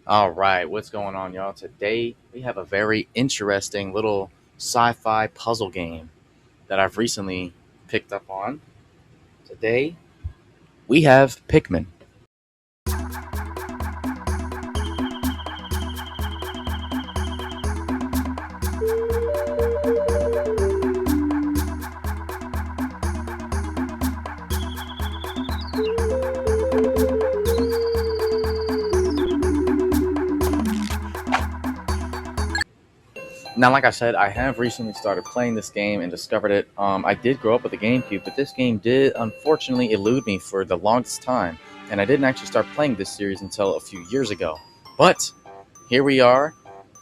All right, what's going on, y'all? Today we have a very interesting little sci-fi puzzle game that I've recently picked up on. Today we have Pikmin. Now, like I said, I have recently started playing this game and discovered it. I did grow up with a GameCube, but this game did unfortunately elude me for the longest time, and I didn't actually start playing this series until a few years ago. But here we are,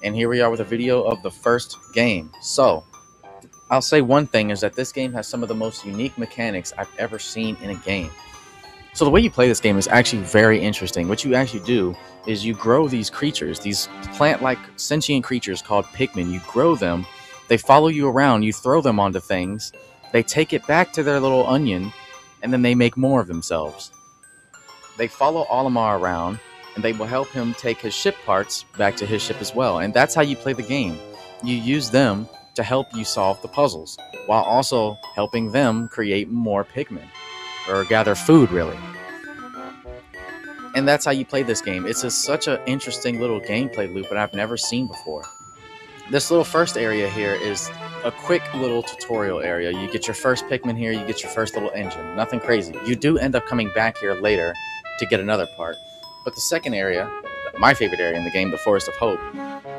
and here we are with a video of the first game. So, I'll say one thing is that this game has some of the most unique mechanics I've ever seen in a game. So the way you play this game is actually very interesting. What you actually do is you grow these creatures, these plant-like sentient creatures called Pikmin. You grow them, they follow you around, you throw them onto things, they take it back to their little onion, and then they make more of themselves. They follow Olimar around, and they will help him take his ship parts back to his ship as well. And that's how you play the game. You use them to help you solve the puzzles, while also helping them create more Pikmin, or gather food, really. And that's how you play this game. It's such an interesting little gameplay loop that I've never seen before. This little first area here is a quick little tutorial area. You get your first Pikmin here, you get your first little engine. Nothing crazy. You do end up coming back here later to get another part. But the second area, my favorite area in the game, the Forest of Hope,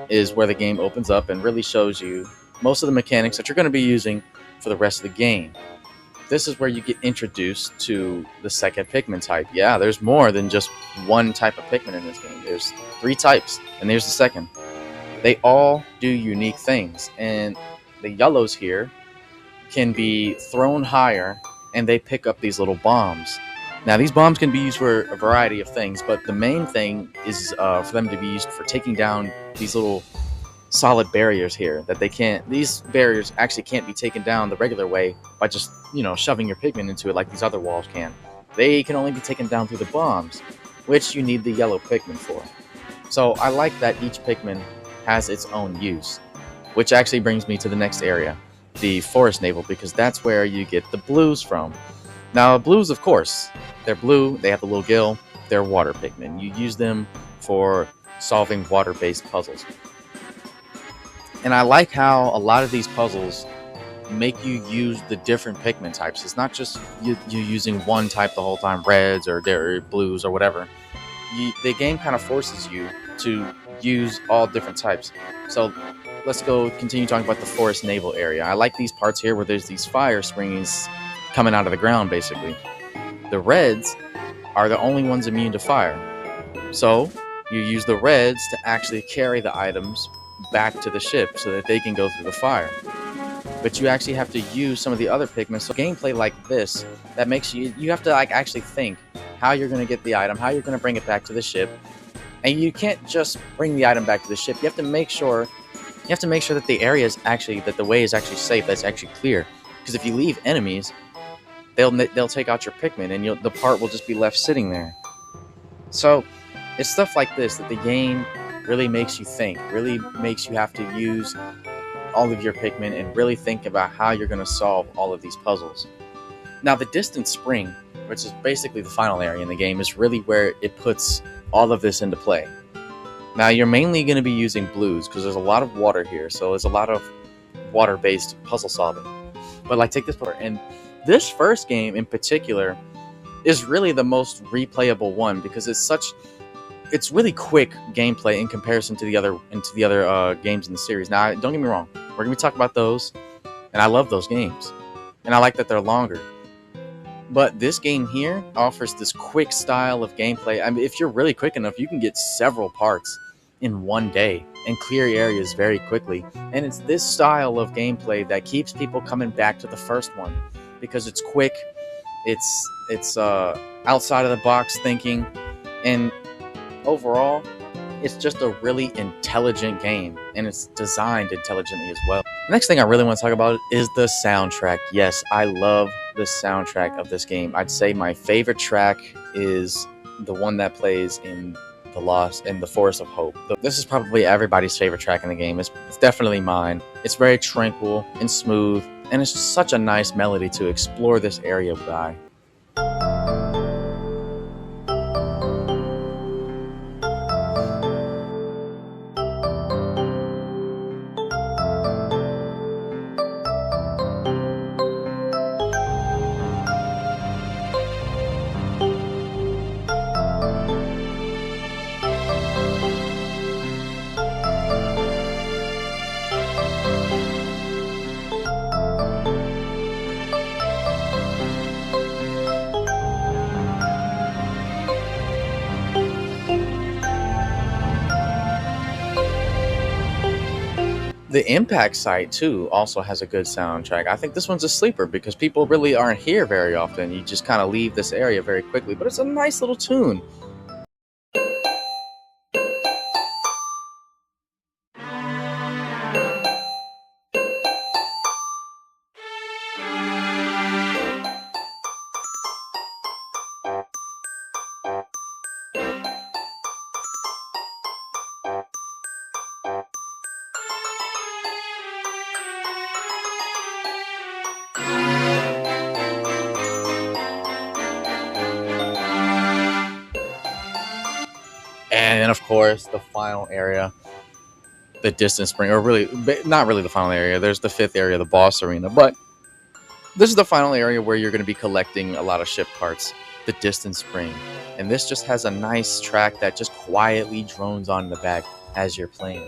is where the game opens up and really shows you most of the mechanics that you're going to be using for the rest of the game. This is where you get introduced to the second Pikmin type. Yeah, there's more than just one type of Pikmin in this game. There's three types, and there's the second. They all do unique things, and the yellows here can be thrown higher, and they pick up these little bombs. Now, these bombs can be used for a variety of things, but the main thing is for them to be used for taking down these little solid barriers here that these barriers actually can't be taken down the regular way by just, shoving your Pikmin into it like these other walls can. They can only be taken down through the bombs, which you need the yellow Pikmin for. So I like that each Pikmin has its own use, which actually brings me to the next area, the Forest Navel, because that's where you get the blues from. Now, blues, of course, they're blue, they have the little gill, they're water Pikmin. You use them for solving water-based puzzles. And I like how a lot of these puzzles make you use the different Pikmin types. It's not just you using one type the whole time, reds or blues or whatever. The game kind of forces you to use all different types. So let's go continue talking about the Forest Navel area. I like these parts here where there's these fire springs coming out of the ground, basically. The reds are the only ones immune to fire. So you use the reds to actually carry the items back to the ship so that they can go through the fire. But you actually have to use some of the other Pikmin. So gameplay like this, that makes you have to actually think how you're going to get the item, how you're going to bring it back to the ship. And you can't just bring the item back to the ship. You have to make sure that the area is actually, that the way is actually safe, that's actually clear. Because if you leave enemies, they'll take out your Pikmin and the part will just be left sitting there. So it's stuff like this that the game really makes you think, really makes you have to use all of your Pikmin and really think about how you're going to solve all of these puzzles. Now, the distant spring, which is basically the final area in the game, is really where it puts all of this into play. Now, you're mainly going to be using blues because there's a lot of water here, so there's a lot of water-based puzzle solving. But take this part, and this first game in particular is really the most replayable one because it's really quick gameplay in comparison to the other games in the series. Now, don't get me wrong, we're gonna be talking about those, and I love those games, and I like that they're longer. But this game here offers this quick style of gameplay. I mean, if you're really quick enough, you can get several parts in one day and clear areas very quickly. And it's this style of gameplay that keeps people coming back to the first one because it's quick, it's outside of the box thinking, and overall, it's just a really intelligent game, and it's designed intelligently as well. The next thing I really want to talk about is the soundtrack. Yes, I love the soundtrack of this game. I'd say my favorite track is the one that plays in the Lost and the Forest of Hope. This is probably everybody's favorite track in the game. It's definitely mine. It's very tranquil and smooth, and it's just such a nice melody to explore this area by. The Impact site too also has a good soundtrack. I think this one's a sleeper because people really aren't here very often. You just kind of leave this area very quickly, but it's a nice little tune. And then, of course, the final area, the Distant Spring, or really, not really the final area. There's the fifth area, the boss arena, but this is the final area where you're going to be collecting a lot of ship parts, the Distant Spring. And this just has a nice track that just quietly drones on in the back as you're playing.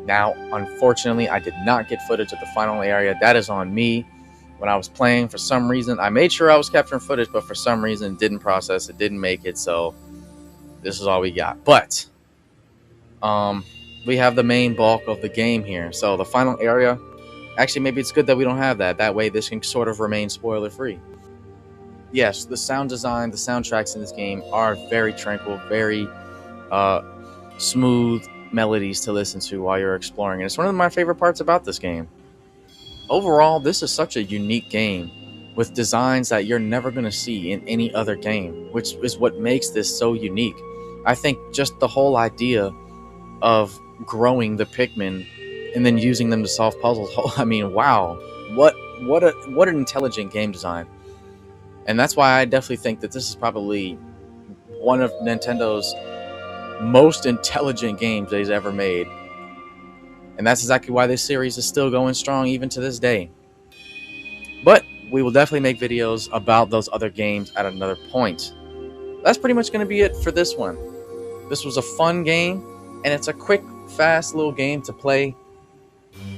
Now, unfortunately, I did not get footage of the final area. That is on me. When I was playing, for some reason, I made sure I was capturing footage, but for some reason, it didn't process. It didn't make it, so this is all we got. But we have the main bulk of the game here. So the final area, actually, maybe it's good that we don't have that. That way, this can sort of remain spoiler-free. Yes, the sound design, the soundtracks in this game are very tranquil, very smooth melodies to listen to while you're exploring. And it's one of my favorite parts about this game. Overall, this is such a unique game with designs that you're never going to see in any other game, which is what makes this so unique. I think just the whole idea of growing the Pikmin and then using them to solve puzzles. I mean, wow, what an intelligent game design. And that's why I definitely think that this is probably one of Nintendo's most intelligent games they've ever made. And that's exactly why this series is still going strong even to this day. But we will definitely make videos about those other games at another point. That's pretty much going to be it for this one. This was a fun game, and it's a quick, fast little game to play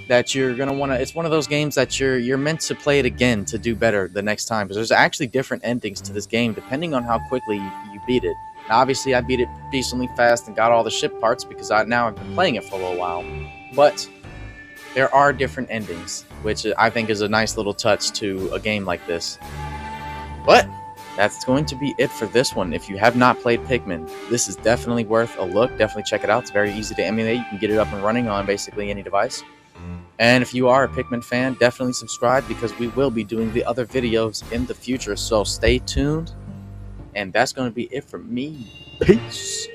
that you're going to want to... It's one of those games that you're meant to play it again to do better the next time, because there's actually different endings to this game depending on how quickly you beat it. Now, obviously, I beat it decently fast and got all the ship parts because now I've been playing it for a little while. But there are different endings, which I think is a nice little touch to a game like this. But that's going to be it for this one. If you have not played Pikmin, this is definitely worth a look. Definitely check it out. It's very easy to emulate. You can get it up and running on basically any device. And if you are a Pikmin fan, definitely subscribe because we will be doing the other videos in the future. So stay tuned. And that's going to be it from me. Peace.